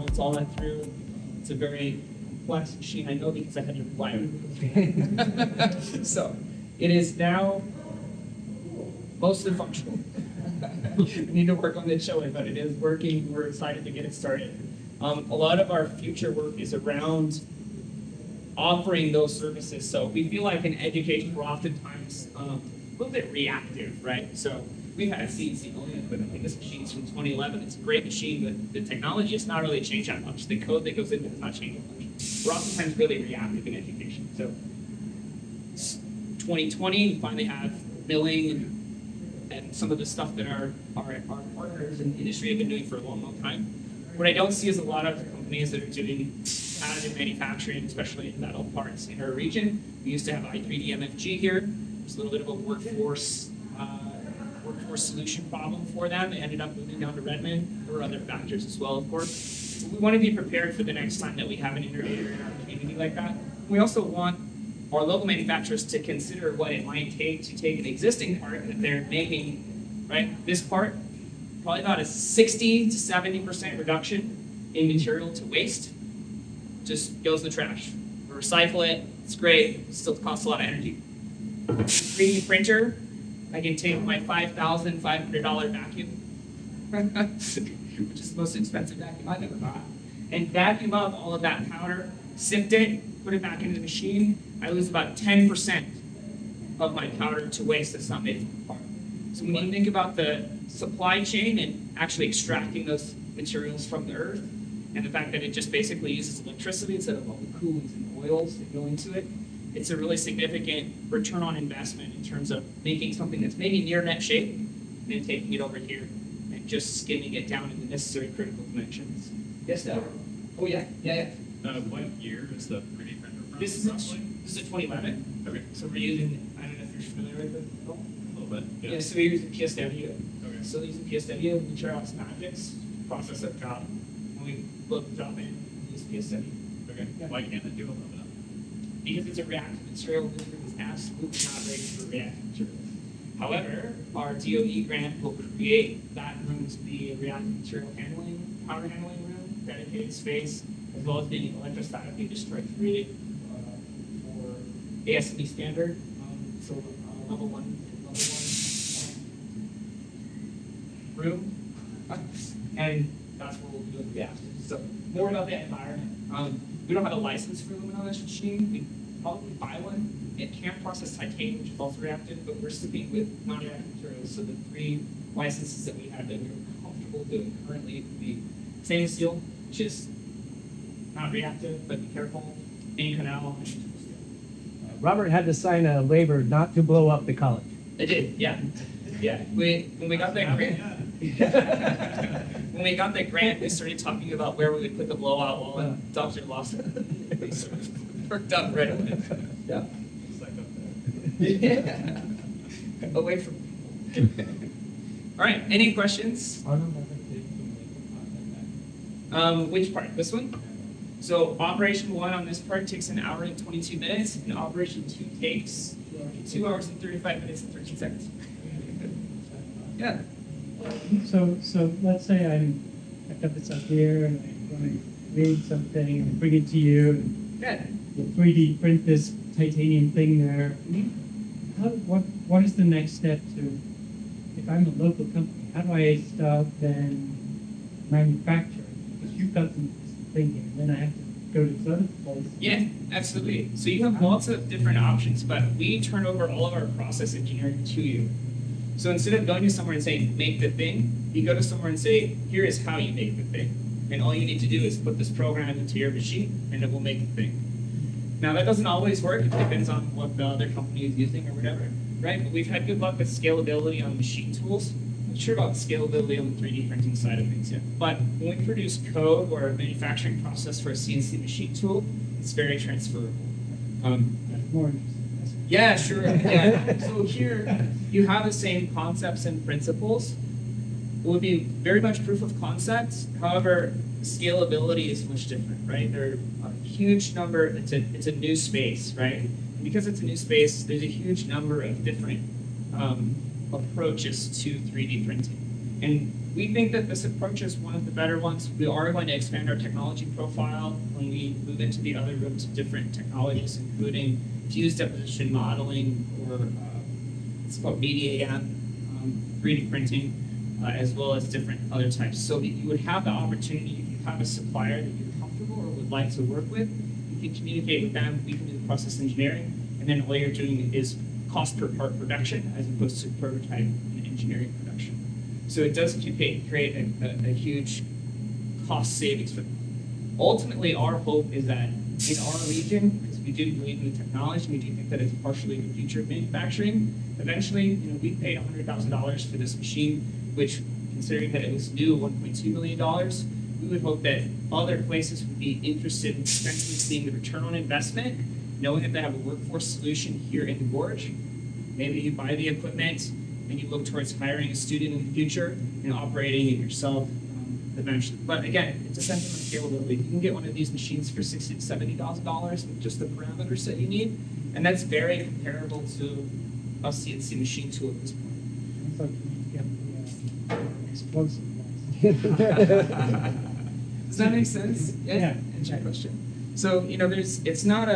it's all that through. It's a very complex machine. I know because I had to rewire it. So it is now mostly functional. We need to work on it, show it, but it is working. We're excited to get it started. A lot of our future work is around offering those services. So we feel like in education, we're oftentimes a little bit reactive, right? So we've had CNC milling equipment. Like this machine's from 2011. It's a great machine, but the technology has not really changed that much. The code that goes into it has not changed much. We're oftentimes really reactive in education. So 2020, we finally have milling and some of the stuff that our partners in the industry have been doing for a long, long time. What I don't see is a lot of companies that are doing additive manufacturing, especially in metal parts in our region. We used to have i3D MFG here. There's a little bit of a workforce solution problem for them. They ended up moving down to Redmond. There were other factors as well, of course. So we want to be prepared for the next time that we have an innovator in our community like that. We also want our local manufacturers to consider what it might take to take an existing part that they're making, right? This part, probably about a 60 to 70% reduction in material to waste, just goes in the trash. We recycle it, it's great, still costs a lot of energy. 3D printer, I can take my $5,500 vacuum, which is the most expensive vacuum I've ever bought, and vacuum up all of that powder, sift it, put it back into the machine. I lose about 10% of my powder to waste that's not made from the part. So when you think about the supply chain and actually extracting those materials from the earth, and the fact that it just basically uses electricity instead of all the coolants and oils that go into it, it's a really significant return on investment in terms of making something that's maybe near net shape, and then taking it over here and just skimming it down in the necessary critical dimensions. Yes, Dad? Oh yeah. What year is the 3D printer from? This is a 2011. Okay. So we're using, I don't know if you're familiar with it. A little bit. Yeah, so we're using PSW. Okay. So using PSW, Materials Magics, process that job. When we load the job in, we use PSW. Okay. Yeah. Why can't it do aluminum? Because it's a reactive material, this room is absolutely not ready for reactive materials. However, our DOE grant will create that room to be a reactive material handling, power handling room, dedicated space, as well as being electrostatically discharge rated for ASME standard, level one room, and that's what we'll be doing reactive. So more about the environment. We don't have a license for aluminum on this machine. We probably buy one. It can't process titanium, which is also reactive, but we're sticking with non-reactive materials. So the 3 licenses that we have that we're comfortable doing currently would be stainless steel, which is not reactive, but be careful. Inconel and steel. Robert had to sign a waiver not to blow up the college. I did, yeah. Yeah. When we got that grant, when we got that grant, we started talking about where we would put the blowout wall, and Dr. Lawson worked out right away. Yeah. Yeah. Away from. All right. Any questions? Which part? This one? So operation 1 on this part takes 1 hour and 22 minutes, and operation 2 takes 2 hours and 35 minutes and 13 seconds. Yeah. So let's say I've got this up here and I want to read something and bring it to you and Yeah. 3D print this titanium thing there. What is the next step to, if I'm a local company, how do I start then manufacturing? Because you've got some thinking, and then I have to go to this other place. Yeah, absolutely. So you have lots of different options, but we turn over all of our process engineering to you. So instead of going to somewhere and saying, make the thing, you go to somewhere and say, here is how you make the thing. And all you need to do is put this program into your machine, and it will make the thing. Now, that doesn't always work. It depends on what the other company is using or whatever, right? But we've had good luck with scalability on machine tools. I'm not sure about scalability on the 3D printing side of things yet. But when we produce code or a manufacturing process for a CNC machine tool, it's very transferable. More interesting. Yeah, sure. Yeah. So here you have the same concepts and principles. It would be very much proof of concept. However, scalability is much different, right? There are a huge number. It's a new space, right? And because it's a new space, there's a huge number of different approaches to 3D printing. And we think that this approach is one of the better ones. We are going to expand our technology profile when we move into the other rooms of different technologies, including fused deposition modeling, or it's called BDAM, 3D printing, as well as different other types. So that you would have the opportunity, if you have a supplier that you're comfortable or would like to work with, you can communicate with them, we can do the process engineering, and then all you're doing is cost per part production as opposed to prototype and engineering production. So it does create a huge cost savings for them. Ultimately, our hope is that in our region, because we do believe in the technology, we do think that it's partially the future of manufacturing. Eventually, we paid $100,000 for this machine, which, considering that it was new, $1.2 million. We would hope that other places would be interested in potentially seeing the return on investment, knowing that they have a workforce solution here in the Gorge. Maybe you buy the equipment and you look towards hiring a student in the future and operating it yourself eventually. But again, it depends on the scalability. You can get one of these machines for $60,000 to $70,000 with just the parameters that you need, and that's very comparable to a CNC machine tool at this point. I thought you need to get the explosive ones. Does that make sense? Yeah. Answer your question. So, it's not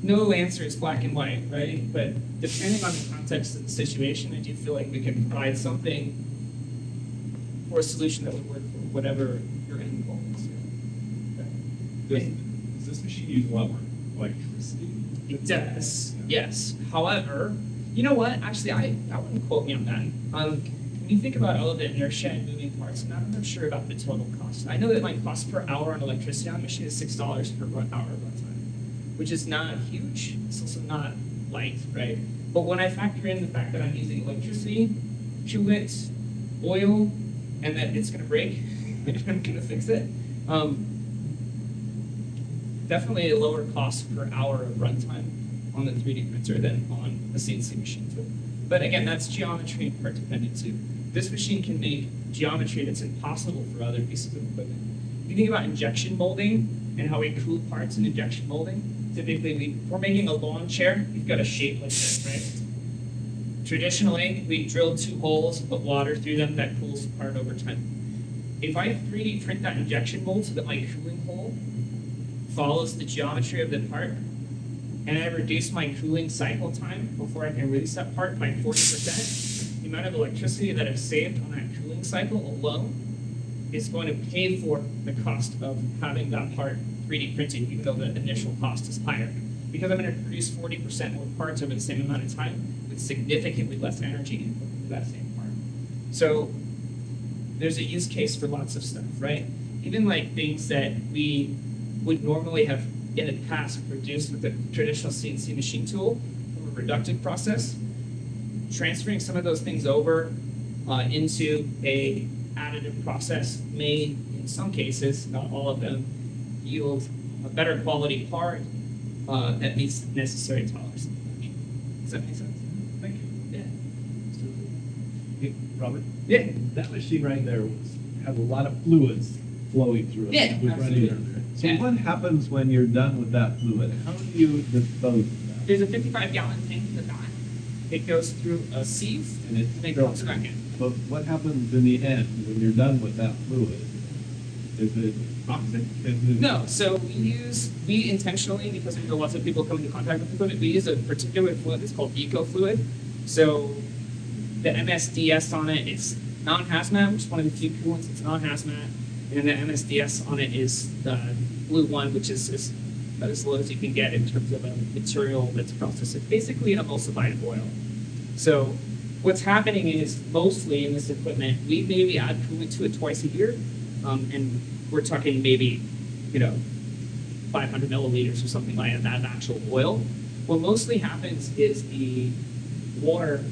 no answer is black and white, right? But depending on the context of the situation, I do feel like we can provide something for a solution that would work for whatever your end goal is. Does this machine use a lot more electricity? It does, yes. However, you know what? Actually, I wouldn't quote me on that. When you think about all of the inertia and moving parts, I'm not sure about the total cost. I know that my cost per hour on electricity on a machine is $6 per hour runtime, which is not huge. It's also not light, right? But when I factor in the fact that I'm using electricity, coolant, oil, and that it's going to break, and I'm going to fix it, definitely a lower cost per hour of runtime on the 3D printer than on a CNC machine too. But again, that's geometry and part dependent too. This machine can make geometry that's impossible for other pieces of equipment. If you think about injection molding and how we cool parts in injection molding, typically if we're making a lawn chair, you've got a shape like this, right? Traditionally, we drill 2 holes, put water through them, that cools the part over time. If I 3D print that injection mold so that my cooling hole follows the geometry of the part, and I reduce my cooling cycle time before I can release that part by 40%, the amount of electricity that I've saved on that cooling cycle alone is going to pay for the cost of having that part 3D printed, even though the initial cost is higher. Because I'm going to produce 40% more parts over the same amount of time with significantly less energy input into that same part. So there's a use case for lots of stuff, right? Even like things that we would normally have in the past produced with a traditional CNC machine tool from a reductive process, transferring some of those things over into a additive process may, in some cases, not all of them, yield a better quality part that meets the necessary tolerance. Does that make sense? Thank you. Yeah. Hey, Robert, Yeah. that machine right there had a lot of fluids flowing through it. Yeah, It was running absolutely. under it. So Yeah. what happens when you're done with that fluid? How do you dispose of that? There's a 55-gallon tank in the back. It goes through a sieve And it and it comes back in. But what happens in the end when you're done with that fluid? Is it toxic? No, so we intentionally, because we know lots of people come into contact with the fluid, we use a particular fluid that's called eco fluid. So the MSDS on it is non-hazmat, which is one of the few coolants that's non-hazmat. And the MSDS on it is the blue one, which is about as low as you can get in terms of a material that's processed. It's basically an emulsified oil. So what's happening is mostly in this equipment, we maybe add coolant to it twice a year. And we're talking maybe, 500 milliliters or something like that of actual oil. What mostly happens is the water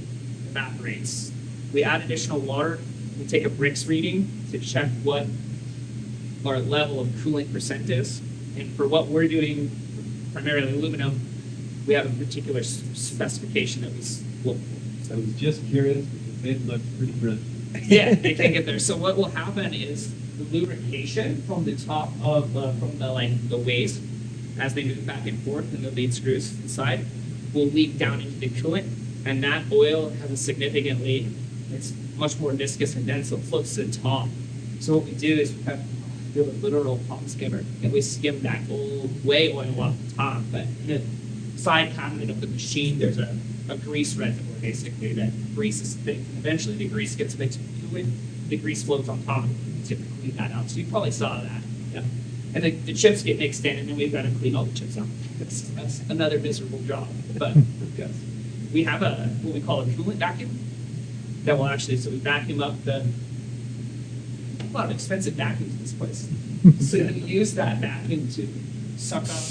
evaporates. We add additional water. We take a Brix reading to check what our level of coolant percent is. And for what we're doing, primarily aluminum, we have a particular specification that we look for. I was just curious because they look pretty brilliant. Yeah, they can get there. So what will happen is the lubrication from the top of the waste, as they move back and forth and the lead screws inside, will leak down into the coolant, and that oil has a significantly, it's much more viscous and dense, so it floats to the top. So what we do is we have a literal pump skimmer, and we skim that whole whey oil off the top. But in the side cabinet of the machine, there's a grease reservoir basically that greases things. Eventually, the grease gets mixed with fluid. The grease floats on top. You have to clean that out. So you probably saw that. Yeah. And the chips get mixed in, and then we've got to clean all the chips out. That's another miserable job. But yes. We have what we call a coolant vacuum that will actually, so we vacuum up a lot of expensive vacuums in this place. So you use that vacuum to suck up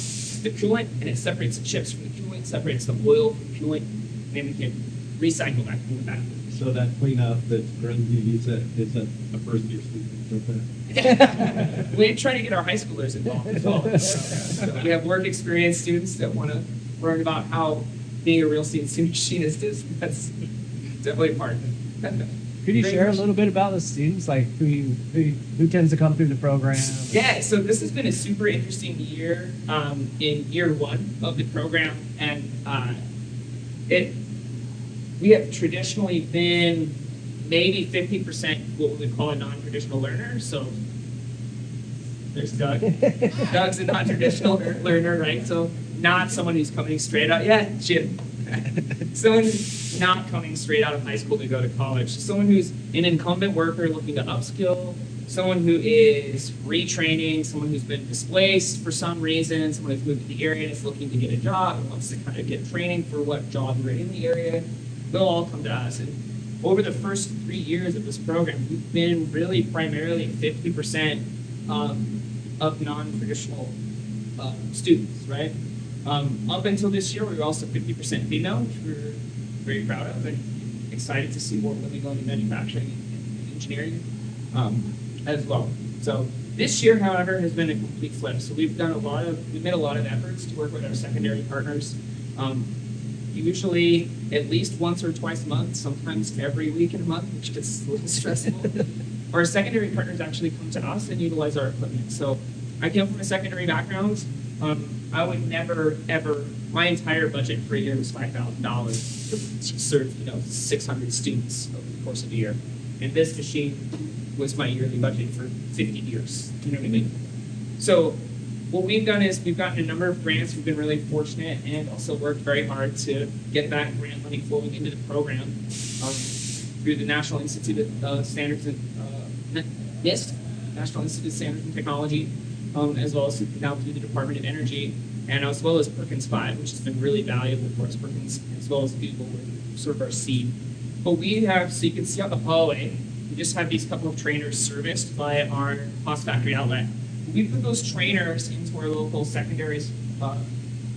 the coolant, and it separates the chips from the coolant, separates the oil from the coolant, and then we can recycle that coolant vacuum. So that cleanup that's grungy, is a first year student. We try to get our high schoolers involved as well. So we have work experience students that want to learn about how being a real CNC machinist is. That's definitely a part of it. Could you share a little bit about the students, like who tends to come through the program? Yeah, so this has been a super interesting year in year one of the program, and we have traditionally been maybe 50% what we would call a non-traditional learner. So there's Doug. Doug's a non-traditional learner, right? So not someone who's coming straight out. Yeah, Jim. Someone who's not coming straight out of high school to go to college. Someone who's an incumbent worker looking to upskill. Someone who is retraining. Someone who's been displaced for some reason. Someone who's moved to the area and is looking to get a job and wants to kind of get training for what job they're in the area. They'll all come to us. And over the first 3 years of this program, we've been really primarily 50% of non-traditional students, right? Up until this year, we were also 50% female, which we're very proud of and excited to see more women going into manufacturing and engineering as well. So this year, however, has been a complete flip. So we've made a lot of efforts to work with our secondary partners. Usually at least once or twice a month, sometimes every week in a month, which gets a little stressful. Our secondary partners actually come to us and utilize our equipment. So I came from a secondary background. I would never, ever, my entire budget for a year was $5,000 to serve, 600 students over the course of a year. And this machine was my yearly budget for 50 years. You know what I mean? So what we've done is we've gotten a number of grants. We've been really fortunate and also worked very hard to get that grant money flowing into the program through the National Institute of Standards and NIST, National Institute of Standards and Technology, as well as now through the Department of Energy, and as well as Perkins 5, which has been really valuable for us. Perkins, as well as Google, were sort of our seed. But we have, so you can see out the hallway, we just have these couple of trainers serviced by our Cost Factory outlet. We put those trainers into our local secondaries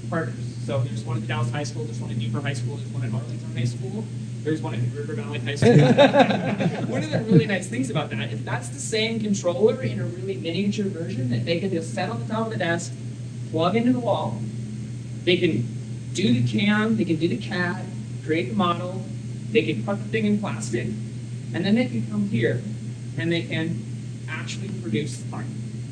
partners. So there's one at the Dalles High School, there's one at Newport High School, there's one at Arlington High School, there's one at River Valley High School. One of the really nice things about that is that's the same controller in a really miniature version that they can just set on the top of the desk, plug into the wall. They can do the CAM, they can do the CAD, create the model, they can cut the thing in plastic, and then they can come here and they can actually produce the part.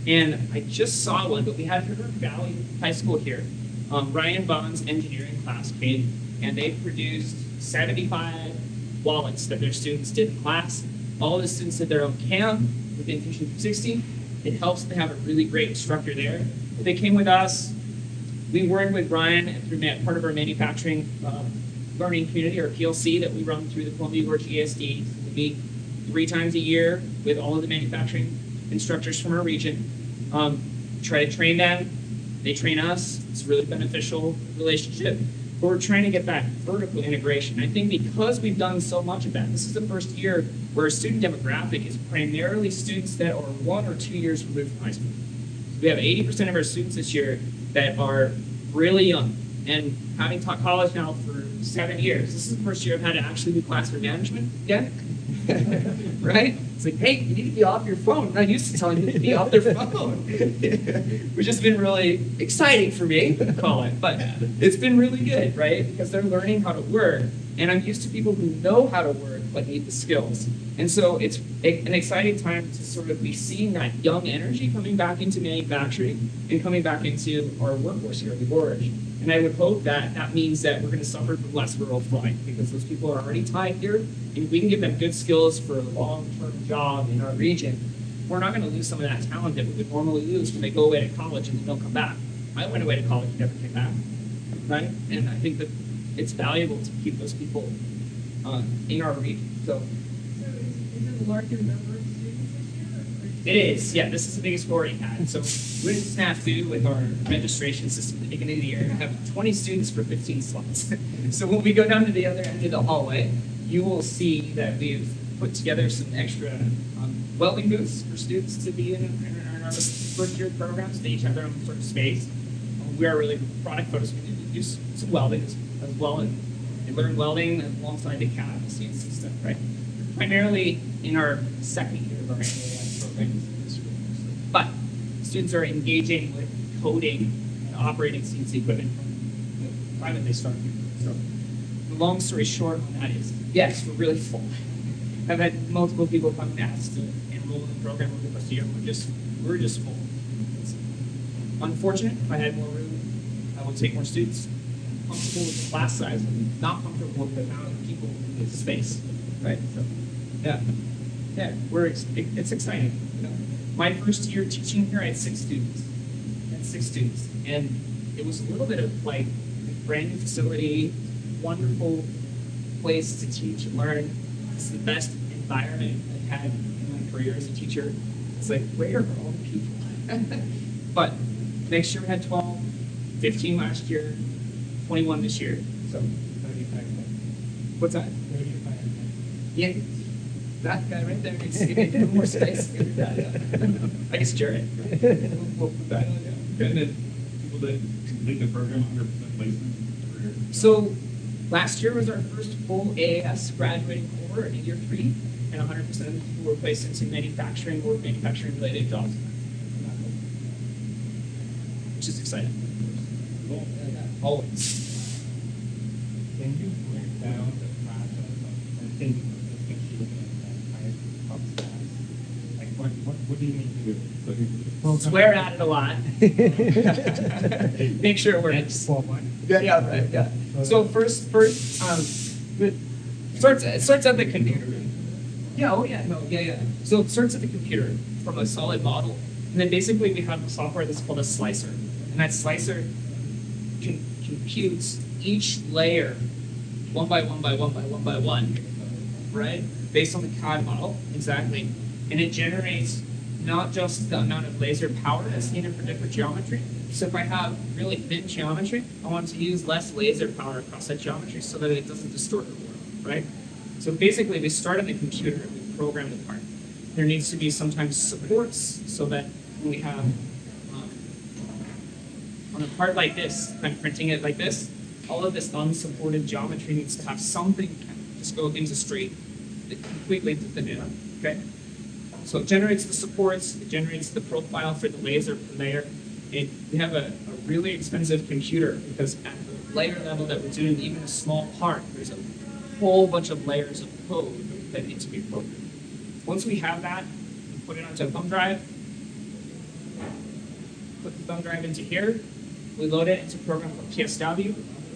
And I just saw one, but we had River Valley High School here. Ryan Bond's engineering class came, and they produced 75 wallets that their students did in class. All of the students did their own CAM within Fusion 360. It helps to have a really great instructor there. But they came with us. We worked with Ryan through part of our manufacturing learning community, or PLC, that we run through the Columbia Gorge ESD. We meet 3 times a year with all of the manufacturing instructors from our region. Try to train them. They train us. It's a really beneficial relationship. But we're trying to get that vertical integration. I think because we've done so much of that, this is the first year where our student demographic is primarily students that are 1 or 2 years removed from high school. So we have 80% of our students this year that are really young. And having taught college now for 7 years, this is the first year I've had to actually do classroom management again. Right? It's like, hey, you need to be off your phone. I'm not used to telling you to be off their phone. Which has been really exciting for me, call it. But it's been really good, right? Because they're learning how to work And I'm used to people who know how to work but need the skills. And so it's an exciting time to sort of be seeing that young energy coming back into manufacturing and coming back into our workforce here at the Gorge. And I would hope that that means that we're going to suffer from less rural flight because those people are already tied here. And if we can give them good skills for a long-term job in our region, we're not going to lose some of that talent that we would normally lose when they go away to college and they don't come back. I went away to college and never came back, right? And I think that it's valuable to keep those people in our region. So Is it a larger number of students this year? it is, yeah. This is the biggest we've already had. So we did snafu with our registration system at the beginning of the year. We have 20 students for 15 slots. So when we go down to the other end of the hallway, you will see that we've put together some extra welding booths for students to be in our first year programs. They each have their own sort of space. We are really product focused. We do some welding as well and learn welding alongside the CAD and CNC stuff, right? Primarily in our second year of our AAS program. But students are engaging with coding and operating CNC equipment from the time that they start here. So the long story short on that is, yes, we're really full. I've had multiple people come and ask to enroll in the program over the course of the year. We're just full. It's unfortunate. If I had more room, I would take more students. Comfortable with the class size, but not comfortable with the amount of people in the space. Right? So, yeah. Yeah, it's exciting. You know, my first year teaching here, I had 6 students. And it was a little bit of like a brand new facility, wonderful place to teach and learn. It's the best environment I've had in my career as a teacher. It's like, where are all the people? But next year we had 12, 15 last year, 21 this year. So 35. what's that? 35. Yeah, that guy right there needs to get a little more space. I guess Jared. We'll put that on. Yeah. And then people that complete the program 100% placement career. So last year was our first full AAS graduating cohort in year 3, and 100% of the people were placed into manufacturing or manufacturing related jobs, which is exciting. Cool. Always. Can you break down the process of thinking of this machine and higher cost class? Like what do you need to do? So you Swear at it a lot. Make sure it works. Yeah, right, yeah. So first, it starts at the computer. Yeah, oh yeah, no, yeah. So it starts at the computer from a solid model, and then basically we have a software that's called a slicer, and that slicer computes each layer one by one by one by one by one, right? Based on the CAD model, exactly, and it generates not just the amount of laser power that's needed for different geometry. So if I have really thin geometry, I want to use less laser power across that geometry so that it doesn't distort the world, right? So basically, we start on the computer and we program the part. There needs to be sometimes supports so that when we have on a part like this, I'm printing it like this, all of this unsupported geometry needs to have something just go into straight, completely thin it up, okay? So it generates the supports, it generates the profile for the laser per layer. We have a really expensive computer because at the layer level that we're doing even a small part, there's a whole bunch of layers of code that need to be programmed. Once we have that, we put it onto a thumb drive, put the thumb drive into here, we load it into a program called PSW.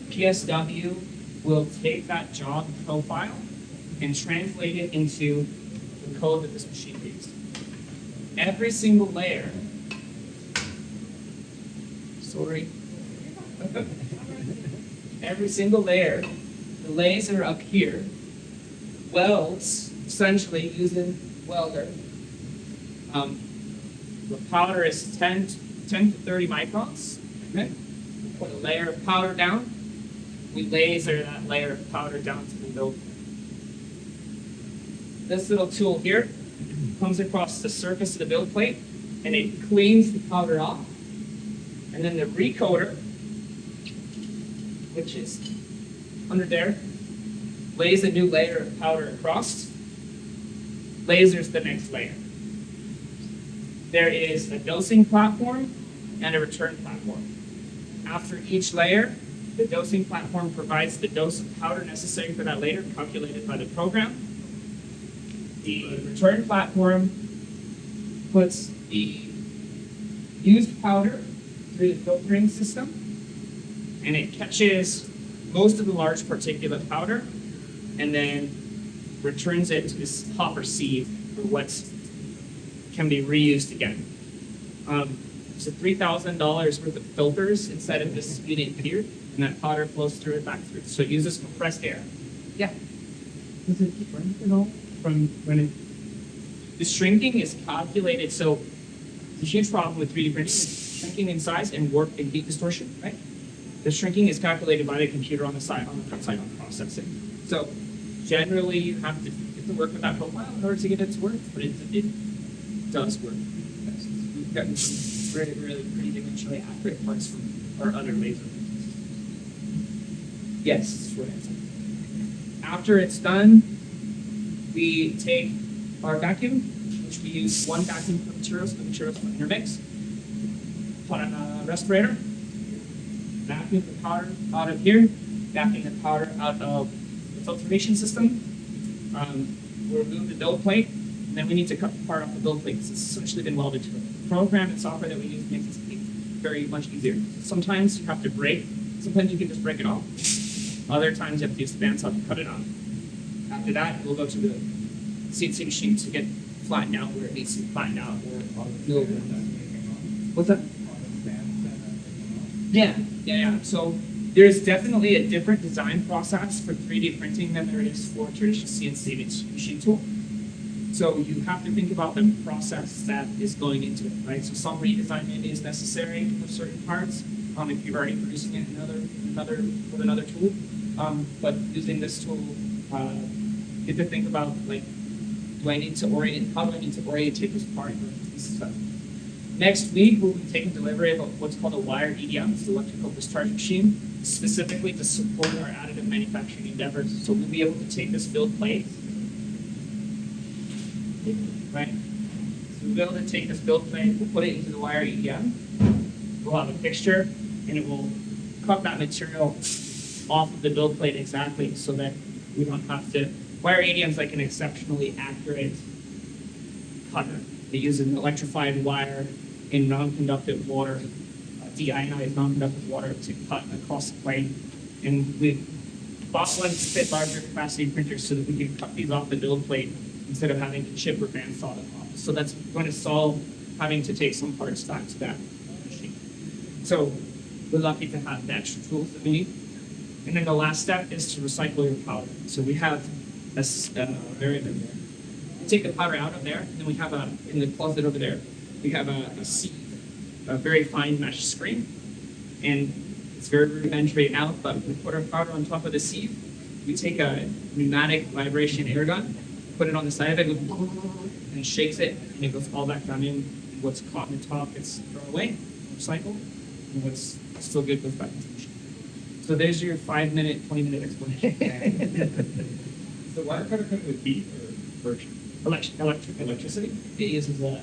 PSW will take that job profile and translate it into the code that this machine reads. Every single layer, every single layer, the laser up here welds essentially using welder. The powder is 10 to 30 microns. Okay. We put a layer of powder down. We laser that layer of powder down to the build. This little tool here comes across the surface of the build plate and it cleans the powder off. And then the recoder, which is under there, lays a new layer of powder across, lasers the next layer. There is a dosing platform and a return platform. After each layer, The dosing platform provides the dose of powder necessary for that later, calculated by the program. The return platform puts the used powder through the filtering system, and it catches most of the large particulate powder, and then returns it to this hopper sieve for what can be reused again. There's $3,000 worth of filters inside of this unit here, and that powder flows through it back through. So it uses compressed air. Yeah. Does it shrink at all from when it? The shrinking is calculated, so the huge problem with 3D printing is shrinking in size and warp and heat distortion, right? The shrinking is calculated by the computer on the side, on the front side of processing. So generally, you have to work with that profile in order to get it to work, but it does work. We've gotten some really pretty dimensionally accurate parts from our other laser. Yes, that's the short answer. After it's done, we take our vacuum, which we use one vacuum for materials, the materials for intermix. Put on a respirator, vacuum the powder out of here, vacuum the powder out of the filtration system. We'll remove the build plate, and then we need to cut the part off the build plate because it's essentially been welded to it. The program and software that we use makes this very much easier. Sometimes you have to break, sometimes you can just break it off. Other times you have to use the bandsaw to cut it off. After that, we'll go to the CNC machine to get flattened out where it needs to be flattened out. What's that? Yeah. So there's definitely a different design process for 3D printing than there is for traditional CNC machine tool. So you have to think about the process that is going into it, right? So some redesign maybe is necessary for certain parts, if you're already producing it with another tool. But using this tool, you have to think about like, how do I need to orientate this part and this stuff. Next week, we'll be taking delivery of what's called a wire EDM, it's the electrical discharge machine, specifically to support our additive manufacturing endeavors. So we'll be able to take this build plate, right? So we'll be able to take this build plate, we'll put it into the wire EDM. We'll have a fixture, and it will cut that material off of the build plate exactly so that we don't have to. Wire EDM is like an exceptionally accurate cutter. It uses an electrified wire in non-conductive water, deionized non-conductive water to cut across the plane. And we've bought one to fit larger capacity printers so that we can cut these off the build plate instead of having to chip or bandsaw them off. So that's going to solve having to take some parts back to that machine. So we're lucky to have the extra tools that we need. And then the last step is to recycle your powder. So we have a take the powder out of there, and then we have in the closet over there, we have a sieve, a very fine mesh screen. And it's very rudimentary out, but we put our powder on top of the sieve. We take a pneumatic vibration air gun, put it on the side of it, and it shakes it, and it goes all back down in. What's caught in the top gets thrown away, recycled, and what's still good goes back into the machine. So there's your 5-minute, 20-minute explanation. So wire cutter come with heat or friction? Electricity. It uses a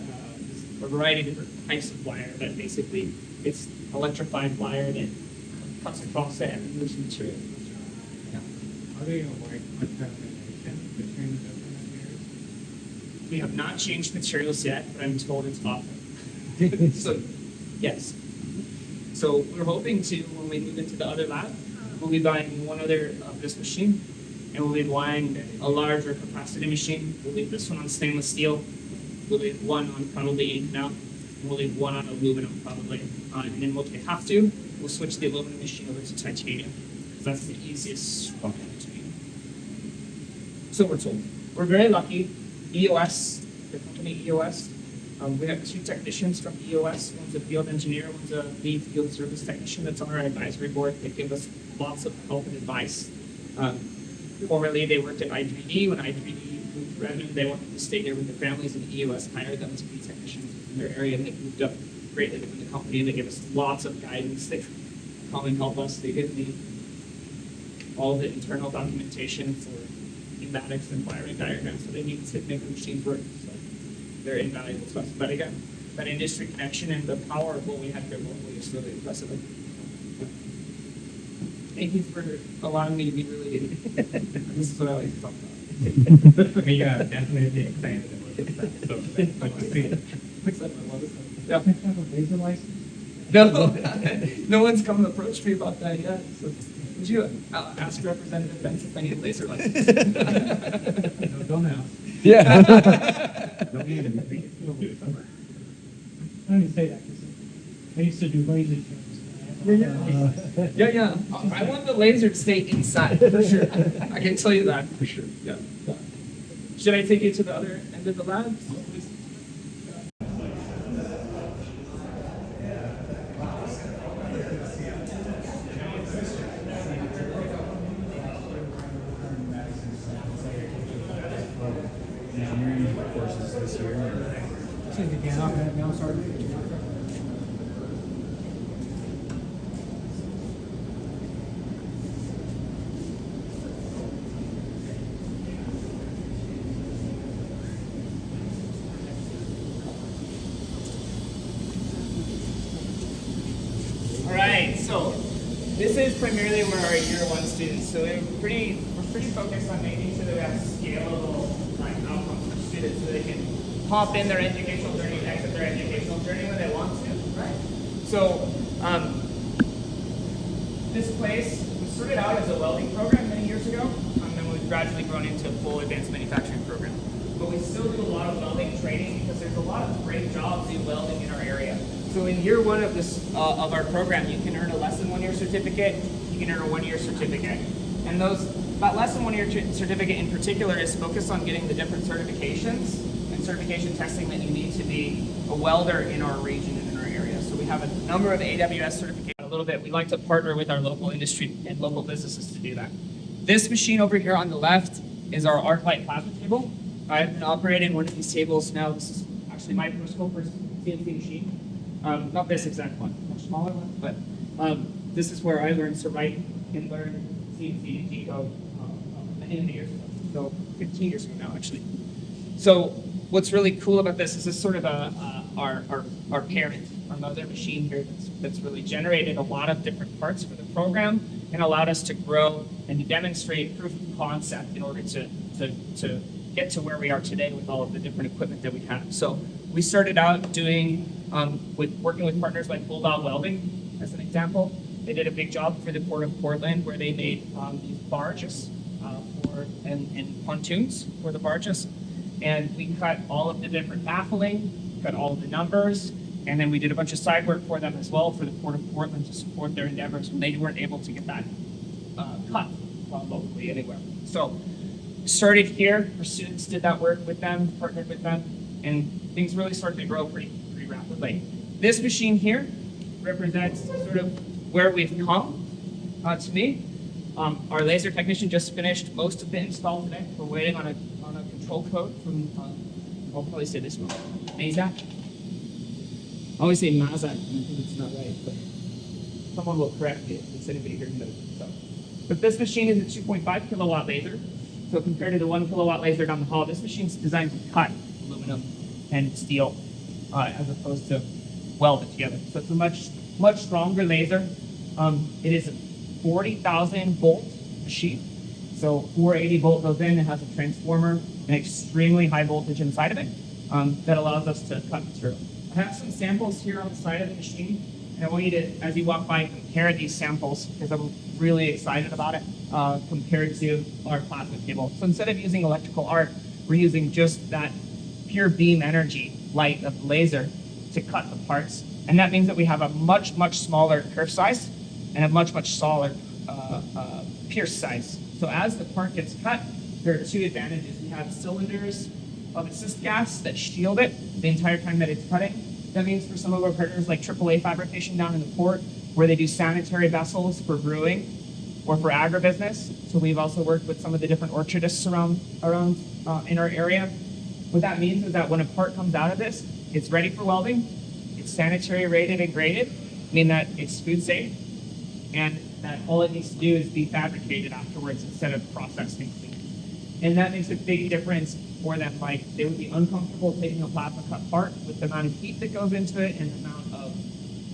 variety of different types of wire that basically it's electrified wire that cuts across it and moves material. Are they a wide contamination between the different materials? We have not changed materials yet, but I'm told it's often. So, yes. So we're hoping to, when we move into the other lab, we'll be buying one other of this machine, and we'll be buying a larger capacity machine. We'll leave this one on stainless steel. We'll leave one on probably ink now. And we'll leave one on aluminum probably. And then what we have to, we'll switch the aluminum machine over to titanium, because that's the easiest swap in between. So we're told. We're very lucky. EOS, the company EOS, we have 2 technicians from EOS. One's a field engineer, one's a lead field service technician that's on our advisory board. They give us lots of help and advice. Formerly, they worked at I3D. When I3D moved to Redmond, they wanted to stay there with their families, and EOS hired them to be technicians in their area, and they moved up greatly within the company, and they give us lots of guidance. They come and help us. They give me all the internal documentation for schematics and wiring diagrams that they need to make the machines work. So they're invaluable to us. But again, that industry connection and the power of what we have here locally is really impressive. Thank you for allowing me to be really. This is what I like to talk about. We are definitely excited about this. So that's good to see. Yeah. Have a laser license? No, no one's come and approached me about that yet. So would you ask Representative Benz if I need a laser license? No, don't ask. Yeah. Don't need it. I don't even say that because I used to do laser shows. Yeah. I want the laser to stay inside for sure. I can tell you that for sure. Yeah. Should I take you to the other end of the lab? Courses this year. All right, so this is primarily where our year one students. So we're pretty focused on making sure that we have scalable outcomes for students, so they can hop in their educational journey and exit their educational journey when they want to. Right. So this place we started out as a welding program many years ago, and then we've gradually grown into a full advanced manufacturing program. But we still do a lot of welding training because there's a lot of great jobs in welding in our area. So in year one of this of our program, you can earn a less than 1 year certificate. You can earn a 1 year certificate, and that less than 1 year certificate in particular is focused on getting the different certifications and certification testing that you need to be a welder in our region and in our area. So we have a number of AWS certifications. A little bit, we like to partner with our local industry and local businesses to do that. This machine over here on the left is our ArcLight plasma table. I've been operating one of these tables now. This is actually my first CNC machine. Not this exact one, much smaller one, but this is where I learned to write and learn CNC and decode many years ago. So 15 years ago now, actually. So what's really cool about this is sort of our parent, our mother machine here that's really generated a lot of different parts for the program and allowed us to grow and to demonstrate proof of concept in order to get to where we are today with all of the different equipment that we have. So we started out doing working with partners like Bulldog Welding, as an example. They did a big job for the Port of Portland, where they made these barges and pontoons for the barges. And we cut all of the different baffling, cut all of the numbers, and then we did a bunch of side work for them as well for the Port of Portland to support their endeavors when they weren't able to get that cut locally anywhere. So started here, our students did that work with them, partnered with them, and things really started to grow pretty rapidly. This machine here represents sort of where we've come to me. Our laser technician just finished most of the install today. We're waiting on a control code from, I'll probably say this one, Mazak. I always say Mazak, and I think it's not right, but someone will correct me if anybody here knows. So, but this machine is a 2.5 kilowatt laser. So compared to the 1 kilowatt laser down the hall, this machine's designed to cut aluminum and steel as opposed to weld it together. So it's a much stronger laser. It is a 40,000 volt machine. So 480 volt goes in, it has a transformer, an extremely high voltage inside of it that allows us to cut material. I have some samples here on the side of the machine, and I want you to, as you walk by, compare these samples because I'm really excited about it compared to our plasma table. So instead of using electrical arc, we're using just that pure beam energy light of the laser to cut the parts. And that means that we have a much smaller kerf size and a much smaller pierce size. So as the part gets cut, there are two advantages. We have cylinders of assist gas that shield it the entire time that it's cutting. That means for some of our partners like AAA Fabrication down in the port, where they do sanitary vessels for brewing or for agribusiness. So we've also worked with some of the different orchardists around in our area. What that means is that when a part comes out of this, it's ready for welding, it's sanitary rated and graded, meaning that it's food safe, and that all it needs to do is be fabricated afterwards instead of processing things. And that makes a big difference for them. Like, they would be uncomfortable taking a plasma cut part with the amount of heat that goes into it and the amount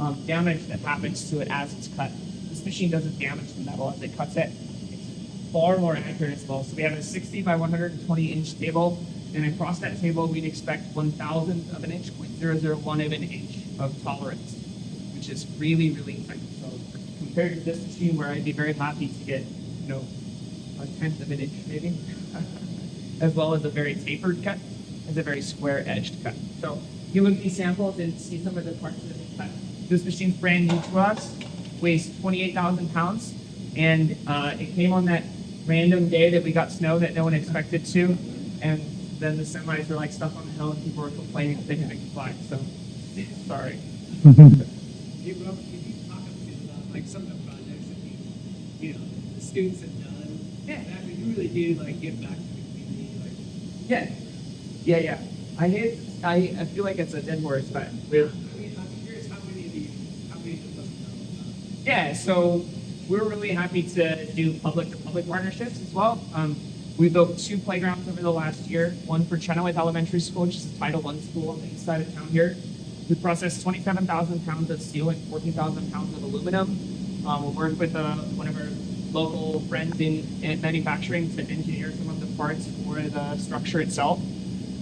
of damage that happens to it as it's cut. This machine doesn't damage the metal as it cuts it. It's far more accurate as well. So we have a 60 by 120 inch table, and across that table we'd expect 1,000th of an inch, 0.001 of an inch of tolerance, which is really, really tight. So compared to this machine where I'd be very happy to get, you know, a tenth of an inch maybe, as well as a very tapered cut, as a very square edged cut. So you look at these samples and see some of the parts that we cut. This machine's brand new to us, weighs 28,000 pounds, and it came on that random day that we got snow that no one expected to, and then the semis were like stuck on the hill and people were complaining that they couldn't fly. So sorry. You talk about like some of the projects that you know, the students have done. Yeah. And actually, you really do like give back to the community. Like, Yeah. I feel like it's a dead horse, but we're I'm curious how many of us know. yeah. So we're really happy to do public-to-public partnerships as well. We built 2 playgrounds over the last year. One for Chenoweth Elementary School, which is a Title I school on the east side of town here. We processed 27,000 pounds of steel and 14,000 pounds of aluminum. We'll work with one of our local friends in manufacturing to engineer some of the parts for the structure itself.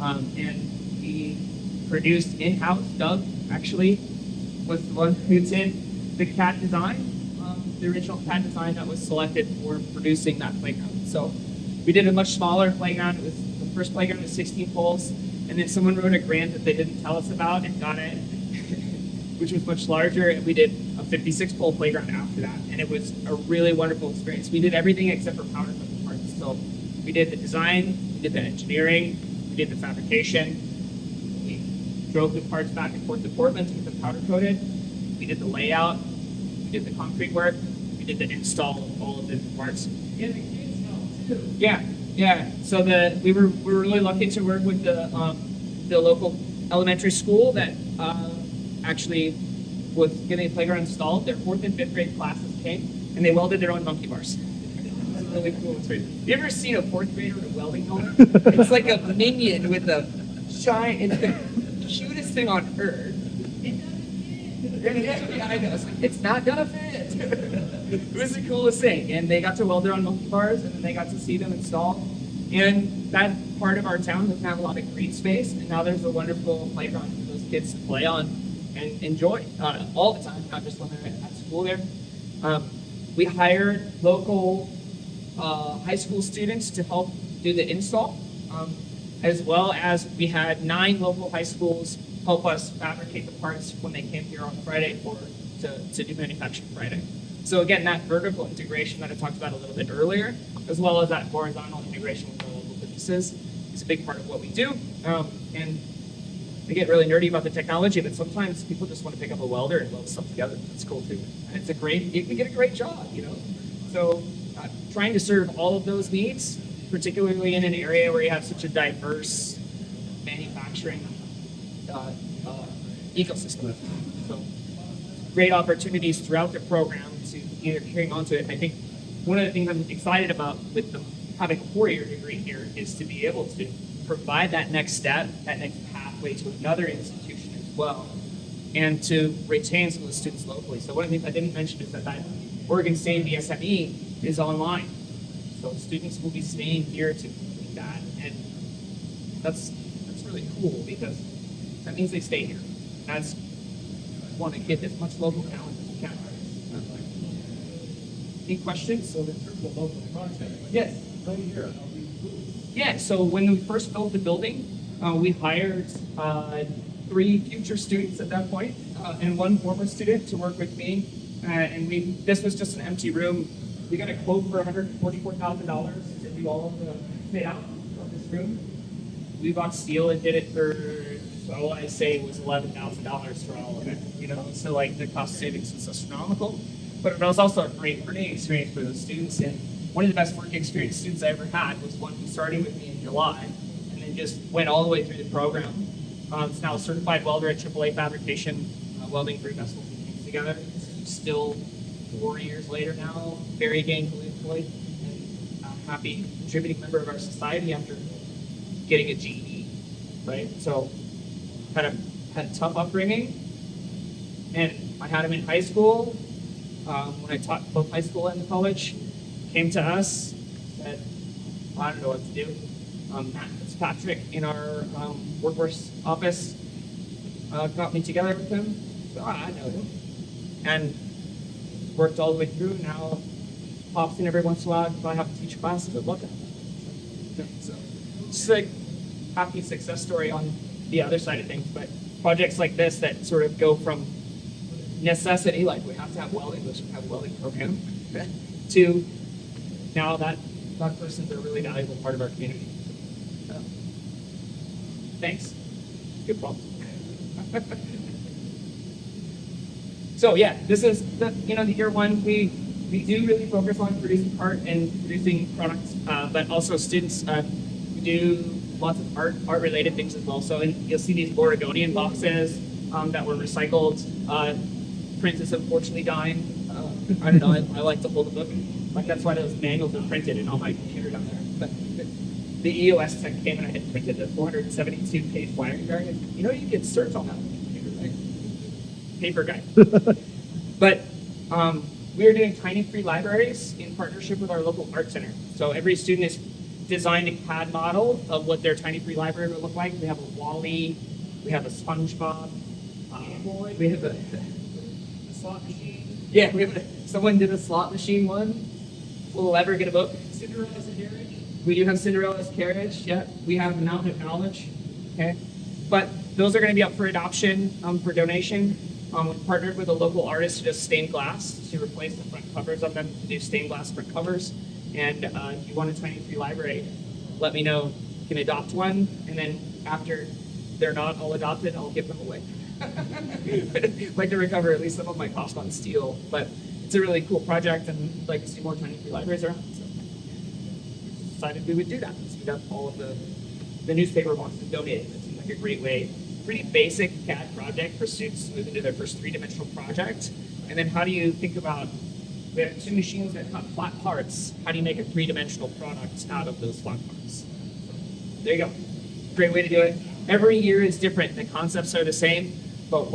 And we produced in-house. Doug actually was the one who did the CAD design, the original CAD design that was selected for producing that playground. So we did a much smaller playground. It was the first playground was 16 poles, and then someone wrote a grant that they didn't tell us about and got it, which was much larger. And we did a 56-pole playground after that, and it was a really wonderful experience. We did everything except for powder coating parts. So we did the design, we did the engineering, we did the fabrication. We drove the parts back and forth to Portland to get them powder coated. We did the layout, we did the concrete work, we did the install of all of the parts. Yeah, the kids help too. Yeah. So we were really lucky to work with the local elementary school that actually was getting a playground installed. Their 4th and 5th grade classes came and they welded their own monkey bars. It was really cool. You ever seen a 4th grader with a welding helmet? It's like a minion with a giant. It's the cutest thing on earth. Yeah, I know. It's like, it's not gonna fit. It was the coolest thing. And they got to weld their own monkey bars, and then they got to see them installed. And that part of our town doesn't have a lot of green space, and now there's a wonderful playground for those kids to play on and enjoy all the time, not just when they're at school there. We hired local high school students to help do the install, as well as we had 9 local high schools help us fabricate the parts when they came here on Friday to do Manufacturing Friday. So again, that vertical integration that I talked about a little bit earlier, as well as that horizontal integration with the local businesses, is a big part of what we do. And we get really nerdy about the technology, but sometimes people just want to pick up a welder and weld stuff together. That's cool too. And you can get a great job, you know? So trying to serve all of those needs, particularly in an area where you have such a diverse manufacturing ecosystem. So great opportunities throughout the program to either carrying on to it. I think one of the things I'm excited about with having a 4-year degree here is to be able to provide that next step, that next pathway to another institution as well, and to retain some of the students locally. So one of the things I didn't mention is that Oregon State BSME is online. So students will be staying here to complete that, and that's really cool because that means they stay here. That's want to get as much local talent as we can. Any questions? So in terms of local content, Yes. right here, Yeah. So when we first built the building, we hired 3 future students at that point, and 1 former student to work with me. And this was just an empty room. We got a quote for $144,000 to do all of the fit out of this room. We bought steel and did it for, all I say was $11,000 for all of it. You know, so like the cost savings was astronomical, but it was also a great learning experience for those students. And one of the best work experience students I ever had was one who started with me in July and then just went all the way through the program. It's now a certified welder at AAA Fabrication, welding 3 vessels and things together. Still 4 years later now, very gainfully employed and a happy contributing member of our society after getting a GED, right? So kind of had a tough upbringing, and I had him in high school, when I taught both high school and college, came to us, said, I don't know what to do. Matt Fitzpatrick in our workforce office got me together with him. So I know him. And worked all the way through. Now pops in every once in a while if I have to teach classes at look at it. So just like happy success story on the other side of things. But projects like this that sort of go from necessity, like we have to have welding, let's have a welding program, to now that person's a really valuable part of our community. So, thanks. Good problem. So yeah, this is the year one. We do really focus on producing art and producing products, but also students we do lots of art related things as well. So you'll see these Oregonian boxes that were recycled. Print is unfortunately dying. I don't know. I like to hold a book. Like that's why those manuals are printed and on my computer down there. But the EOS tech came and I had printed a 472-page wiring diagram. You know you can search on that computer, right? Paper guy. But we are doing tiny free libraries in partnership with our local art center. So every student has designed a CAD model of what their tiny free library would look like. We have a Wall-E, we have a SpongeBob, we have a slot machine. Yeah, someone did a slot machine one. Will ever get a book? Cinderella's carriage. We do have Cinderella's carriage. Yeah, we have Mountain of Knowledge. Okay, but those are going to be up for adoption for donation. We partnered with a local artist to do stained glass to replace the front covers of them to do stained glass front covers. And if you want a tiny free library, let me know. You can adopt one, and then after they're not all adopted, I'll give them away. I'd like to recover at least some of my cost on steel, but it's a really cool project, and I'd like to see more tiny free libraries around. So we decided we would do that. So we'd have all of the newspaper boxes donated. It seemed like a great way. Pretty basic CAD project for students to move into their first three-dimensional project. And then how do you think about, we have two machines that cut flat parts. How do you make a three-dimensional product out of those flat parts? So, there you go. Great way to do it. Every year is different. The concepts are the same, but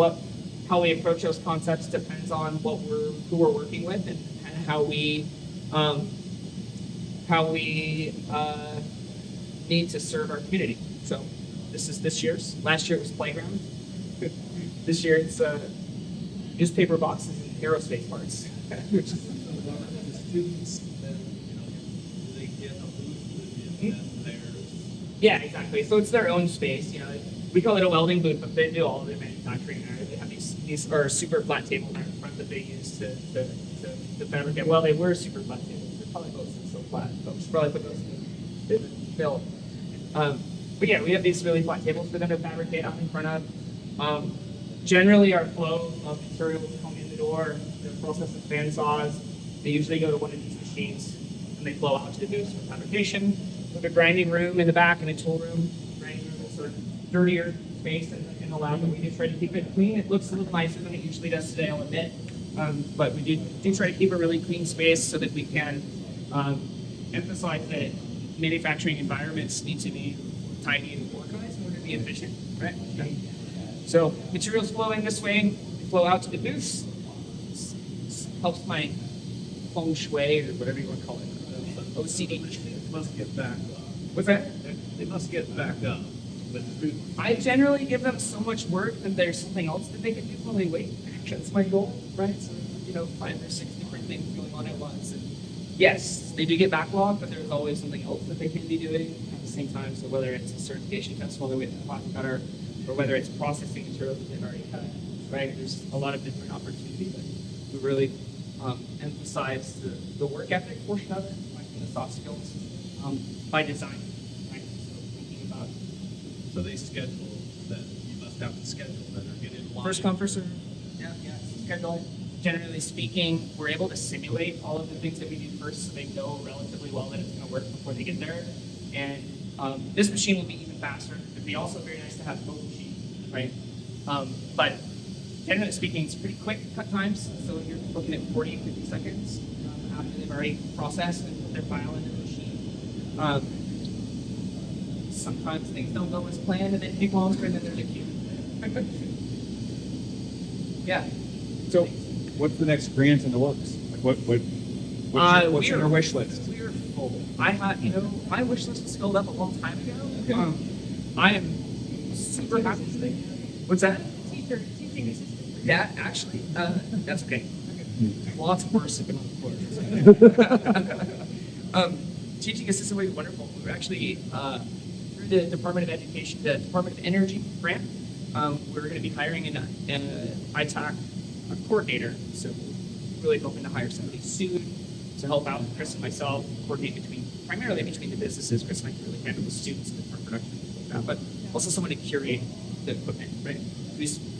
how we approach those concepts depends on who we're working with and how we need to serve our community. So this is this year's. Last year it was playground. This year it's newspaper boxes and aerospace parts. The students, then, do they get a booth in theirs? Yeah, exactly. So it's their own space. We call it a welding booth, but they do all of the manufacturing there. They have these are super flat tables out in front that they use to fabricate. Well, they were super flat tables. They're probably mostly so flat. But we should probably put those in the bill. But yeah, we have these really flat tables for them to fabricate out in front of. Generally, our flow of materials come in the door. They're processed with fan saws. They usually go to one of these machines, and they flow out to the booths for fabrication. We have a grinding room in the back and a tool room. Grinding room is sort of dirtier space in the lab, but we do try to keep it clean. It looks a little nicer than it usually does today, I'll admit. But we do try to keep a really clean space so that we can emphasize that manufacturing environments need to be tidy and organized in order to be efficient, right? So materials flowing this way, flow out to the booths. This helps my feng shui or whatever you want to call it, OCD. It must get backed up. What's that? They must get backed up. But I generally give them so much work that there's something else that they can do while they wait. That's my goal, right? So, 5 or 6 different things going on at once. And yes, they do get backlogged, but there's always something else that they can be doing at the same time. So whether it's a certification test while they wait for the plastic cutter, or whether it's processing materials that they've already cut, right? There's a lot of different opportunities. We really emphasize the work ethic portion of it, like the soft skills, by design. Right? So thinking about so they schedule that you must have to schedule that or get in line. first come, first serve. Yeah. Schedule it. Generally speaking, we're able to simulate all of the things that we do first, so they know relatively well that it's going to work before they get there. And this machine will be even faster. It'd be also very nice to have both machines, right? But generally speaking, it's pretty quick cut times. So you're looking at 40, 50 seconds after they've already processed and put their file into the machine. Sometimes things don't go as planned and they take longer and then there's a queue. Yeah. So what's the next grant in the works? Like what's we on are- your wish list? We are full. I had, my wish list was filled up a long time ago. Okay. I am super happy. What's that? Teaching assistant. Yeah, actually, that's okay. Lots of worse sipping on the floor. Teaching assistant would be wonderful. We're actually through the Department of Education, the Department of Energy grant. We're going to be hiring an ITAC coordinator. So we're really hoping to hire somebody soon to help out Chris and myself, coordinate primarily between the businesses. Chris and I can really handle the students and the part production and things like that, but also someone to curate the equipment, right?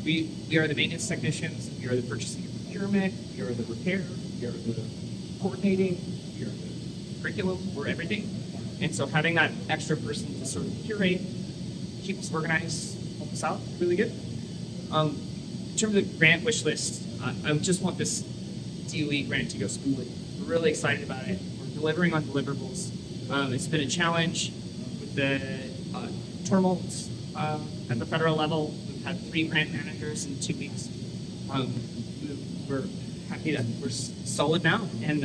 We are the maintenance technicians, we are the purchasing and procurement, we are the repair, we are the coordinating, we are the curriculum, we're everything. And so having that extra person to sort of curate, keep us organized, help us out, really good. In terms of grant wish list, I just want this DOE grant to go smoothly. We're really excited about it. We're delivering on deliverables. It's been a challenge with the turmoil at the federal level. We've had 3 grant managers in 2 weeks. We're happy that we're solid now, and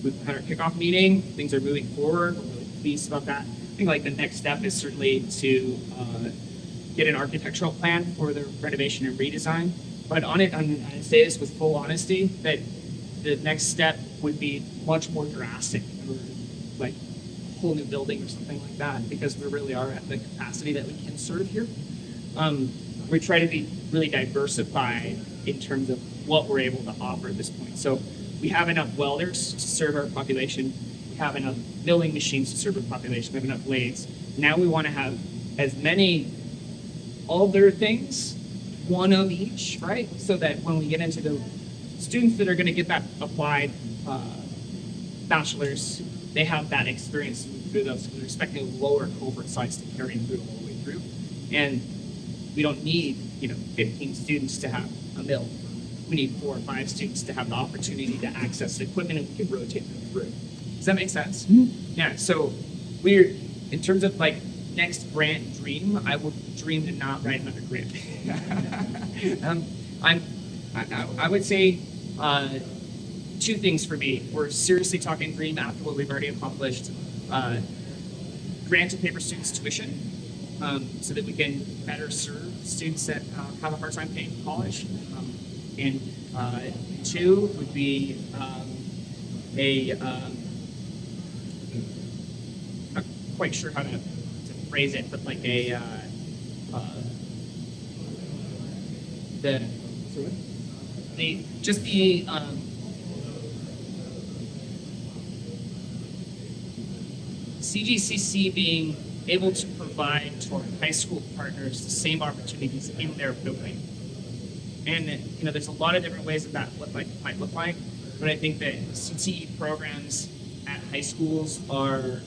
we've had our kickoff meeting. Things are moving forward. We're really pleased about that. I think like the next step is certainly to get an architectural plan for the renovation and redesign. But on it, I say this with full honesty, that the next step would be much more drastic, or like a whole new building or something like that, because we really are at the capacity that we can serve here. We try to be really diversified in terms of what we're able to offer at this point. So we have enough welders to serve our population. We have enough milling machines to serve our population. We have enough lathes. Now we want to have as many other things, one of each, right? So that when we get into the students that are going to get that applied bachelor's, they have that experience through those. We're expecting a lower cohort size to carry through all the way through. And we don't need, 15 students to have a mill. We need 4 or 5 students to have the opportunity to access the equipment, and we can rotate them through. Does that make sense? Mm-hmm. Yeah. So we're, in terms of like next grant dream, I would dream to not write another grant. I would say 2 things for me. We're seriously talking dream after what we've already accomplished. Grant to pay for students' tuition, so that we can better serve students that have a hard time paying for college. And 2 would be not quite sure how to phrase it, but like CGCC being able to provide to our high school partners the same opportunities in their building. And there's a lot of different ways that might look like, but I think that CTE programs at high schools are.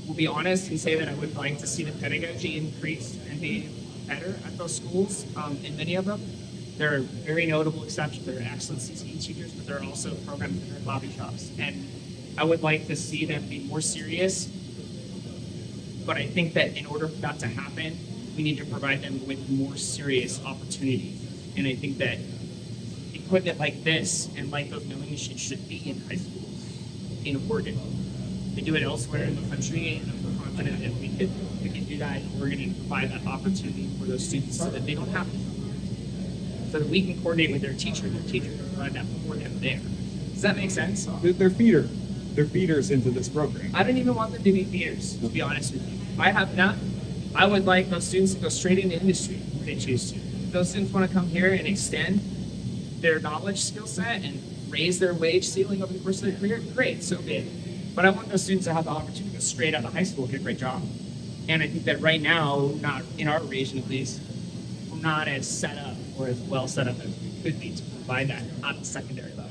Will be honest and say that I would like to see the pedagogy increase and be better at those schools. In many of them, there are very notable exceptions. There are excellent CTE teachers, but there are also programs that are hobby shops, and I would like to see them be more serious. But I think that in order for that to happen, we need to provide them with more serious opportunities. And I think that equipment like this and like those milling machines should be in high schools in Oregon. They do it elsewhere in the country, and I'm confident that we can do that in Oregon and provide that opportunity for those students so that they don't have to. So that we can coordinate with their teacher and provide that for them there. Does that make sense? They're feeders into this program. I don't even want them to be feeders, to be honest with you. I would like those students to go straight into industry if they choose to. If those students want to come here and extend their knowledge skill set and raise their wage ceiling over the course of their career, great, so be it. But I want those students to have the opportunity to go straight out of high school and get a great job. And I think that right now, not in our region at least, we're not as set up or as well set up as we could be to provide that on the secondary level.